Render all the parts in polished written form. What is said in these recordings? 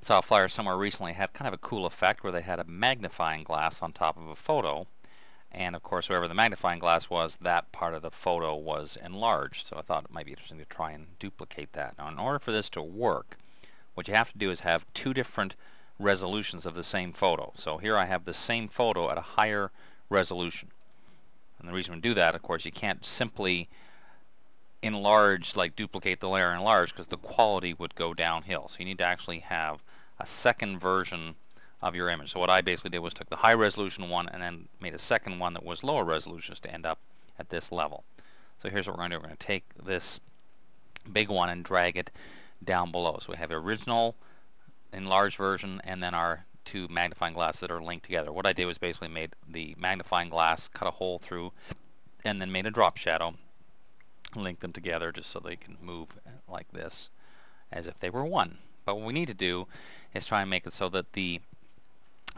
saw a flyer somewhere recently had kind of a cool effect where they had a magnifying glass on top of a photo, and of course wherever the magnifying glass was, that part of the photo was enlarged. So I thought it might be interesting to try and duplicate that. Now in order for this to work, what you have to do is have two different resolutions of the same photo. So here I have the same photo at a higher resolution. And the reason we do that, of course, you can't simply enlarge, like duplicate the layer and enlarge, because the quality would go downhill. So you need to actually have a second version of your image. So what I basically did was took the high resolution one and then made a second one that was lower resolutions to end up at this level. So here's what we're going to do. We're going to take this big one and drag it down below. So we have the original enlarged version and then our two magnifying glasses that are linked together. What I did was basically made the magnifying glass, cut a hole through, and then made a drop shadow, link them together just so they can move like this as if they were one. But what we need to do is try and make it so that the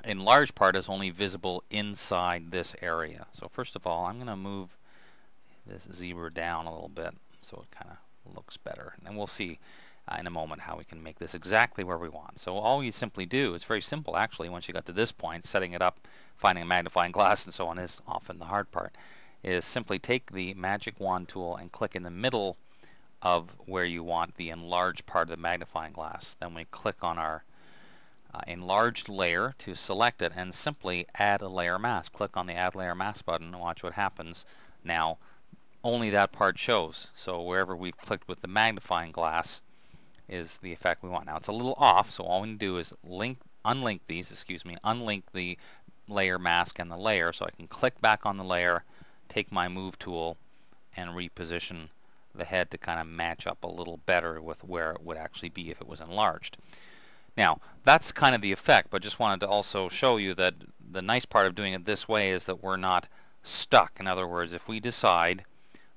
enlarged part is only visible inside this area. So first of all, I'm going to move this zebra down a little bit so it kind of looks better, and we'll see in a moment how we can make this exactly where we want. So all you simply do, it's very simple actually once you got to this point. Setting it up, finding a magnifying glass and so on is often the hard part. Is simply take the magic wand tool and click in the middle of where you want the enlarged part of the magnifying glass. Then we click on our enlarged layer to select it and simply add a layer mask. Click on the add layer mask button and watch what happens. Now only that part shows, so wherever we've clicked with the magnifying glass is the effect we want. Now it's a little off, so all we need to do is unlink the layer mask and the layer, so I can click back on the layer, take my move tool and reposition the head to kind of match up a little better with where it would actually be if it was enlarged. Now that's kind of the effect, but just wanted to also show you that the nice part of doing it this way is that we're not stuck. In other words, if we decide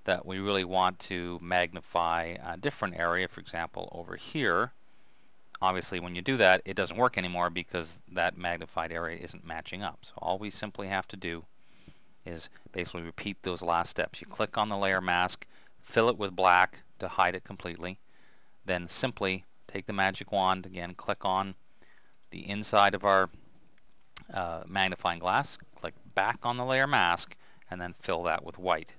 that we really want to magnify a different area, for example over here, obviously when you do that it doesn't work anymore because that magnified area isn't matching up. So all we simply have to do is basically repeat those last steps. You click on the layer mask, fill it with black to hide it completely, then simply take the magic wand, again click on the inside of our magnifying glass, click back on the layer mask, and then fill that with white.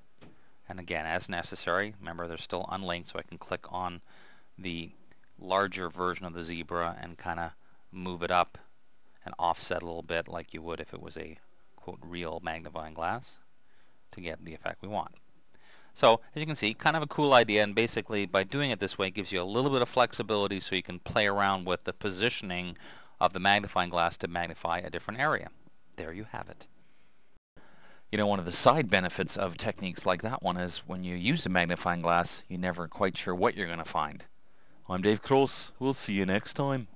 And again, as necessary, remember they're still unlinked, so I can click on the larger version of the zebra and kind of move it up and offset a little bit like you would if it was a quote real magnifying glass to get the effect we want. So as you can see, kind of a cool idea, and basically by doing it this way it gives you a little bit of flexibility so you can play around with the positioning of the magnifying glass to magnify a different area. There you have it. You know, one of the side benefits of techniques like that one is when you use a magnifying glass, you're never quite sure what you're going to find. I'm Dave Cross. We'll see you next time.